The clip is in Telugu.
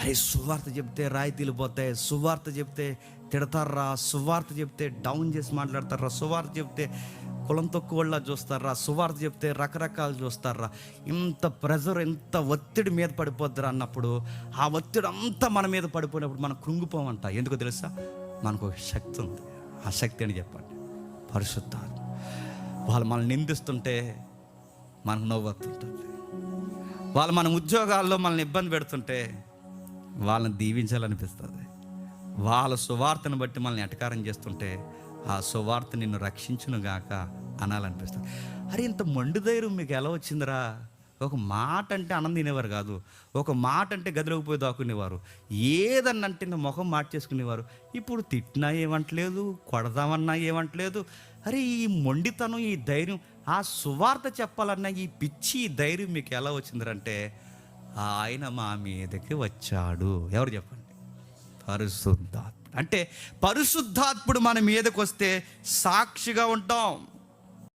అరే సువార్త చెప్తే రాయితీలు పోతాయి, సువార్త చెప్తే తిడతారా, సువార్త చెప్తే డౌన్ చేసి మాట్లాడతారా, సువార్త చెప్తే కులం తక్కువ వాళ్ళ చూస్తారా, సువార్త చెప్తే రకరకాలు చూస్తారా, ఇంత ప్రెజర్, ఇంత ఒత్తిడి మీద పడిపోద్దిరా అన్నప్పుడు, ఆ ఒత్తిడి అంతా మన మీద పడిపోయినప్పుడు మనం కృంగిపోమంట. ఎందుకో తెలుసా? మనకు ఒక శక్తి ఉంది. ఆ శక్తి అని చెప్పండి, పరిశుద్ధాత్మ. వాళ్ళు మనల్ని నిందిస్తుంటే మనకు నవ్వు వస్తుంటుంది. వాళ్ళు మన ఉద్యోగాల్లో మనల్ని ఇబ్బంది పెడుతుంటే వాళ్ళని దీవించాలనిపిస్తుంది. వాళ్ళ సువార్తను బట్టి మనల్ని ఎటకారం చేస్తుంటే ఆ సువార్త నిన్ను రక్షించును గాక అనాలనిపిస్తుంది. అరే ఇంత మొండి ధైర్యం మీకు ఎలా వచ్చిందిరా? ఒక మాట అంటే అన్నం తినేవారు కాదు, ఒక మాట అంటే గదిలోకి పోయి దాక్కునేవారు, ఏదన్నంటే ముఖం మార్చేసుకునేవారు. ఇప్పుడు తిట్టినా ఏమంటలేదు, కొడదామన్నా ఏమంటలేదు. అరే ఈ మొండితనం, ఈ ధైర్యం, ఆ సువార్త చెప్పాలన్న ఈ పిచ్చి ధైర్యం మీకు ఎలా వచ్చిందంటే ఆయన మా మీదకి వచ్చాడు. ఎవరు చెప్పండి? పరిశుద్ధాత్మ. అంటే పరిశుద్ధాత్ముడు మన మీదకి వస్తే సాక్షిగా ఉంటాం.